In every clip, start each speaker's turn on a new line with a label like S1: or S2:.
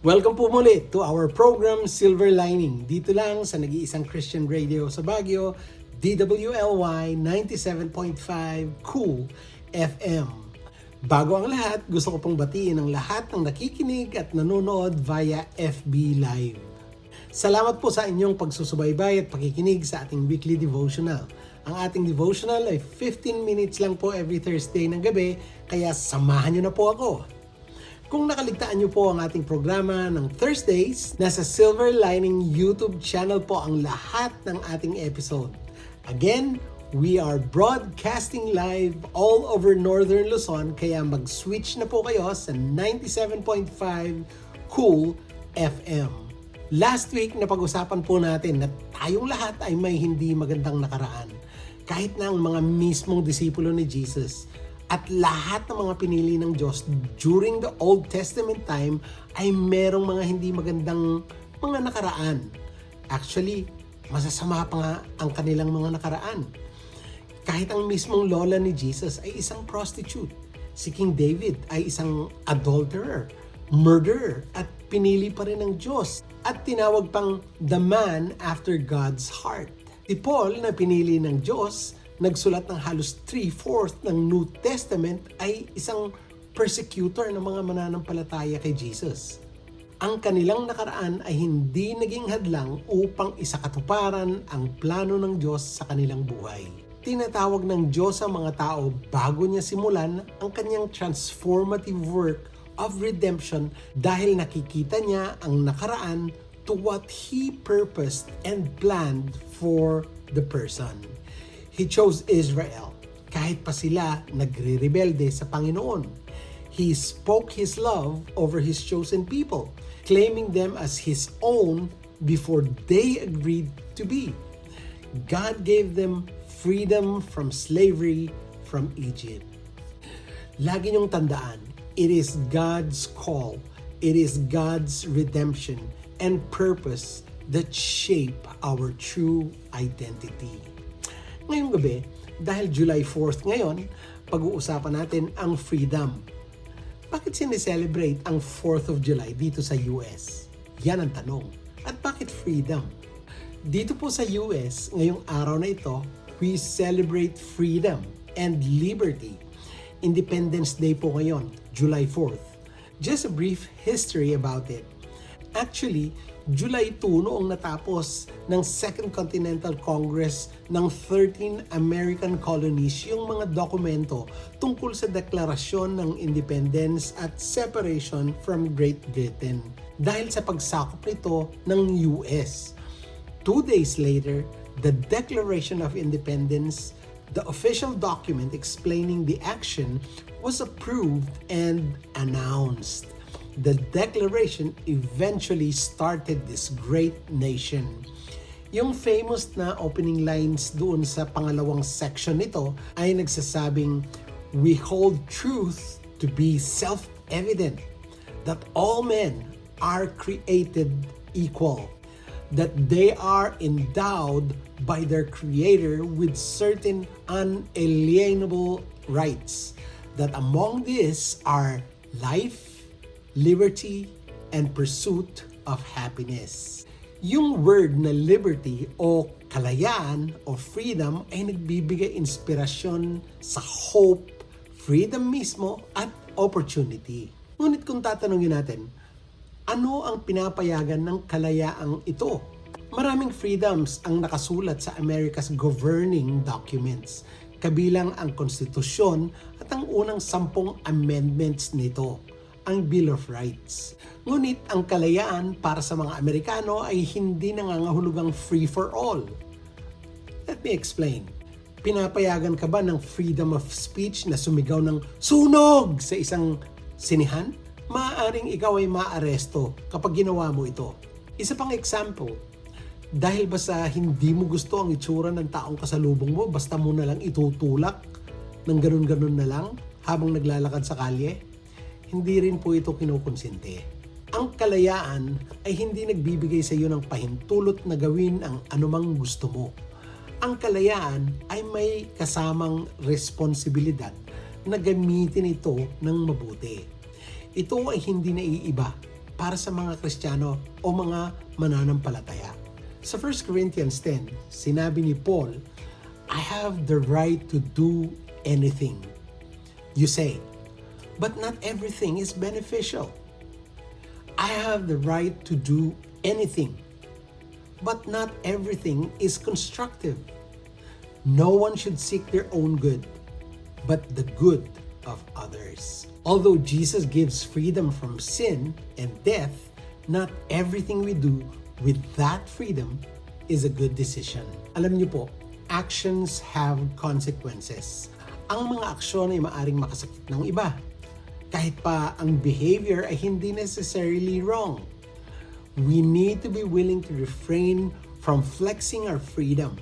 S1: Welcome po muli to our program Silver Lining. Dito lang sa nag-iisang Christian radio sa Baguio, DWLY 97.5 Cool FM. Bago ang lahat, gusto ko pong batiin ang lahat ng nakikinig at nanonood via FB Live. Salamat po sa inyong pagsusubaybay at pakikinig sa ating weekly devotional. Ang ating devotional ay 15 minutes lang po every Thursday ng gabi, kaya samahan niyo na po ako. Kung nakaligtaan niyo po ang ating programa ng Thursdays, nasa Silver Lining YouTube channel po ang lahat ng ating episode. Again, we are broadcasting live all over Northern Luzon, kaya mag-switch na po kayo sa 97.5 Cool FM. Last week, napag-usapan po natin na tayong lahat ay may hindi magandang nakaraan. Kahit na ang mga mismong disipulo ni Jesus at lahat ng mga pinili ng Diyos during the Old Testament time ay merong mga hindi magandang mga nakaraan. Actually, masasama pa nga ang kanilang mga nakaraan. Kahit ang mismong lola ni Jesus ay isang prostitute. Si King David ay isang adulterer, murderer, at pinili pa rin ng Diyos. At tinawag pang the man after God's heart. Si Paul na pinili ng Diyos, nagsulat ng halos 3/4 ng New Testament, ay isang persecutor ng mga mananampalataya kay Jesus. Ang kanilang nakaraan ay hindi naging hadlang upang isakatuparan ang plano ng Diyos sa kanilang buhay. Tinatawag ng Diyos ang mga tao bago niya simulan ang kanyang transformative work of redemption dahil nakikita niya ang nakaraan to what He purposed and planned for the person. He chose Israel kahit pa sila nagre-rebelde sa Panginoon. He spoke His love over His chosen people, claiming them as His own before they agreed to be. God gave them freedom from slavery from Egypt. Lagi niyong tandaan, it is God's call, it is God's redemption and purpose that shape our true identity. Ngayong gabi, dahil July 4th ngayon, pag-uusapan natin ang freedom. Bakit sineselebrate ang 4th of July dito sa US? Yan ang tanong. At bakit freedom? Dito po sa US, ngayong araw na ito, we celebrate freedom and liberty. Independence Day po ngayon, July 4th. Just a brief history about it. Actually, July 2 noong natapos ng Second Continental Congress ng 13 American colonies yung mga dokumento tungkol sa deklarasyon ng independence at separation from Great Britain dahil sa pagsakop nito ng US. 2 days later, the Declaration of Independence, the official document explaining the action, was approved and announced. The declaration eventually started this great nation. Yung famous na opening lines doon sa pangalawang section nito ay nagsasabing, "We hold truth to be self-evident, that all men are created equal, that they are endowed by their Creator with certain unalienable rights, that among these are life, liberty, and pursuit of happiness." Yung word na liberty o kalayaan o freedom ay nagbibigay inspirasyon sa hope, freedom mismo, at opportunity. Ngunit kung tatanungin natin, ano ang pinapayagan ng kalayaang ito? Maraming freedoms ang nakasulat sa America's governing documents, kabilang ang konstitusyon at ang unang 10 amendments nito, ang Bill of Rights. Ngunit ang kalayaan para sa mga Amerikano ay hindi nangangahulugang free for all. Let me explain. Pinapayagan ka ba ng freedom of speech na sumigaw ng sunog sa isang sinihan? Maaaring ikaw ay maaresto kapag ginawa mo ito. Isa pang example, dahil ba sa hindi mo gusto ang itsura ng taong kasalubong mo, basta mo na lang itutulak ng ganun-ganun na lang habang naglalakad sa kalye? Hindi rin po ito kinukonsente. Ang kalayaan ay hindi nagbibigay sa iyo ng pahintulot na gawin ang anumang gusto mo. Ang kalayaan ay may kasamang responsibilidad na gamitin ito ng mabuti. Ito ay hindi naiiba para sa mga Kristiyano o mga mananampalataya. Sa 1 Corinthians 10, sinabi ni Paul, I have the right to do anything. You say, but not everything is beneficial. I have the right to do anything, but not everything is constructive. No one should seek their own good, but the good of others. Although Jesus gives freedom from sin and death, not everything we do with that freedom is a good decision. Alam niyo po, actions have consequences. Ang mga aksyon ay maaring makasakit ng iba. Kahit pa ang behavior ay hindi necessarily wrong. We need to be willing to refrain from flexing our freedom.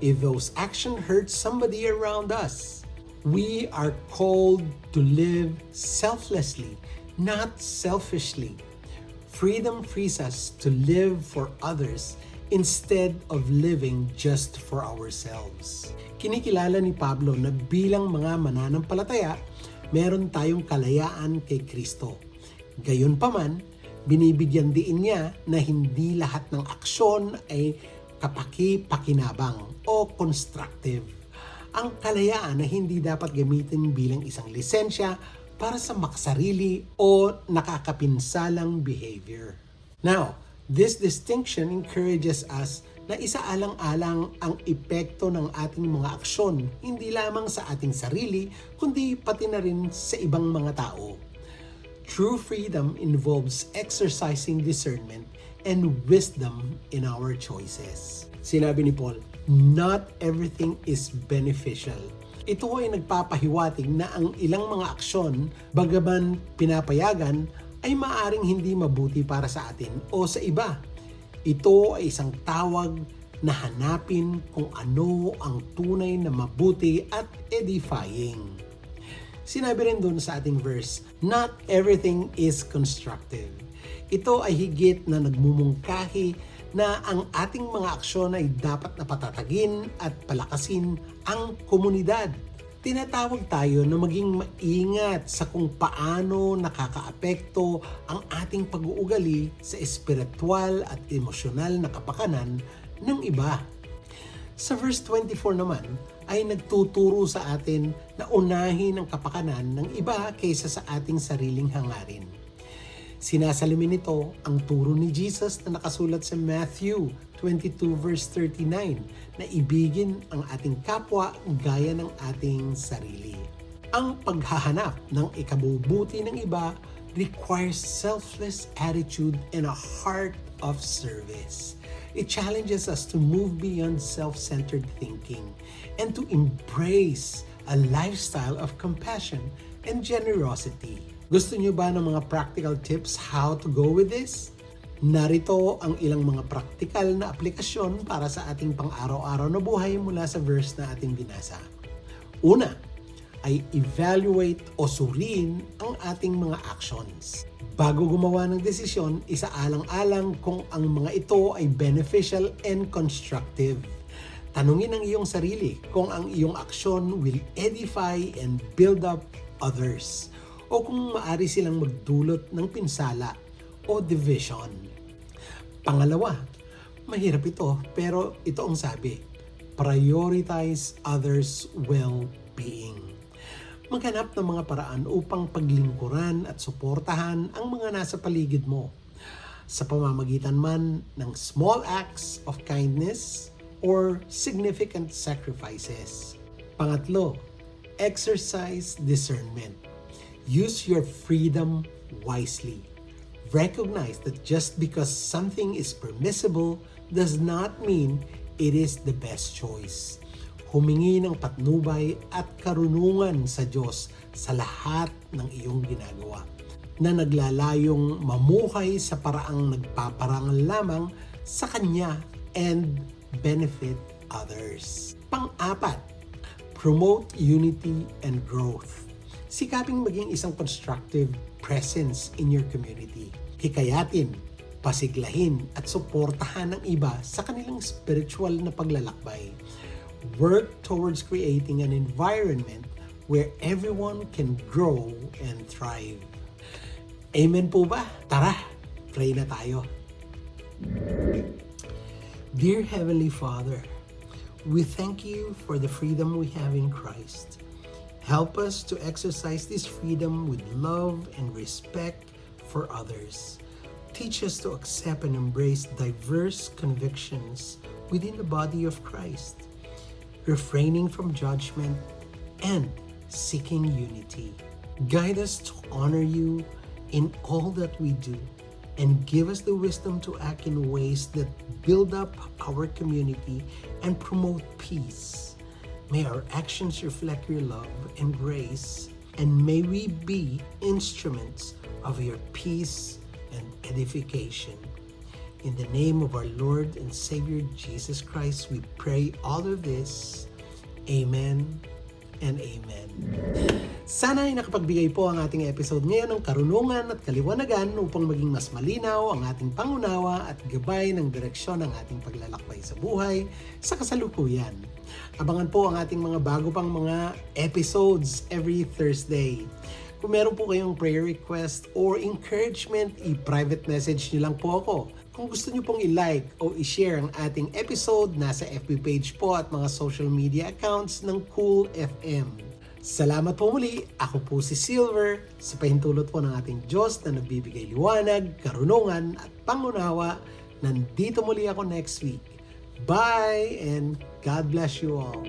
S1: If those actions hurt somebody around us, we are called to live selflessly, not selfishly. Freedom frees us to live for others instead of living just for ourselves. Kinikilala ni Pablo na bilang mga mananampalataya, meron tayong kalayaan kay Kristo. Gayunpaman, binibigyan din niya na hindi lahat ng aksyon ay kapaki-pakinabang o constructive. Ang kalayaan na hindi dapat gamitin bilang isang lisensya para sa makasarili o nakakapinsalang behavior. Now, this distinction encourages us na isaalang-alang ang epekto ng ating mga aksyon, hindi lamang sa ating sarili, kundi pati na rin sa ibang mga tao. True freedom involves exercising discernment and wisdom in our choices. Sinabi ni Paul, not everything is beneficial. Ito ay nagpapahiwatig na ang ilang mga aksyon, bagaman pinapayagan, ay maaring hindi mabuti para sa atin o sa iba. Ito ay isang tawag na hanapin kung ano ang tunay na mabuti at edifying. Sinabi rin doon sa ating verse, not everything is constructive. Ito ay higit na nagmumungkahi na ang ating mga aksyon ay dapat na patatagin at palakasin ang komunidad. Tinatawag tayo na maging maingat sa kung paano nakakaapekto ang ating pag-uugali sa espiritual at emosyonal na kapakanan ng iba. Sa verse 24 naman ay nagtuturo sa atin na unahin ang kapakanan ng iba kaysa sa ating sariling hangarin. Sinasalimin nito ang turo ni Jesus na nakasulat sa Matthew 22 verse 39 na ibigin ang ating kapwa gaya ng ating sarili. Ang paghahanap ng ikabubuti ng iba requires selfless attitude and a heart of service. It challenges us to move beyond self-centered thinking and to embrace a lifestyle of compassion and generosity. Gusto niyo ba ng mga practical tips how to go with this? Narito ang ilang mga practical na aplikasyon para sa ating pang-araw-araw na buhay mula sa verse na ating binasa. Una, ay evaluate o suriin ang ating mga actions. Bago gumawa ng desisyon, isaalang-alang kung ang mga ito ay beneficial and constructive. Tanungin ang iyong sarili kung ang iyong aksyon will edify and build up others, o kung maaari silang magdulot ng pinsala o division. Pangalawa, mahirap ito pero ito ang sabi, prioritize others' well-being. Maghanap ng mga paraan upang paglingkuran at suportahan ang mga nasa paligid mo sa pamamagitan man ng small acts of kindness or significant sacrifices. Pangatlo, exercise discernment. Use your freedom wisely. Recognize that just because something is permissible does not mean it is the best choice. Humingi ng patnubay at karunungan sa Diyos sa lahat ng iyong ginagawa, na naglalayong mamuhay sa paraang nagpaparangal lamang sa Kanya and benefit others. Pang-apat, promote unity and growth. Sikaping maging isang constructive presence in your community. Hikayatin, pasiglahin at suportahan ng iba sa kanilang spiritual na paglalakbay. Work towards creating an environment where everyone can grow and thrive. Amen po ba? Tara, Pray na tayo. Dear Heavenly Father, we thank you for the freedom we have in Christ. Help us to exercise this freedom with love and respect for others. Teach us to accept and embrace diverse convictions within the body of Christ, refraining from judgment and seeking unity. Guide us to honor you in all that we do, and give us the wisdom to act in ways that build up our community and promote peace. May our actions reflect your love and grace, and may we be instruments of your peace and edification. In the name of our Lord and Savior Jesus Christ, we pray all of this. Amen and amen. Sana ay nakapagbigay po ang ating episode ngayon ng karunungan at kaliwanagan upang maging mas malinaw ang ating pangunawa at gabay ng direksyon ng ating paglalakbay sa buhay sa kasalukuyan. Abangan po ang ating mga bago pang mga episodes every Thursday. Kung meron po kayong prayer request or encouragement, i-private message nyo lang po ako. Kung gusto nyo pong i-like o i-share ang ating episode, nasa FB page po at mga social media accounts ng Cool FM. Salamat po muli. Ako po si Silver, sa pahintulot po ng ating Diyos na nagbibigay liwanag, karunungan at pangunawa. Nandito muli ako next week. Bye and God bless you all.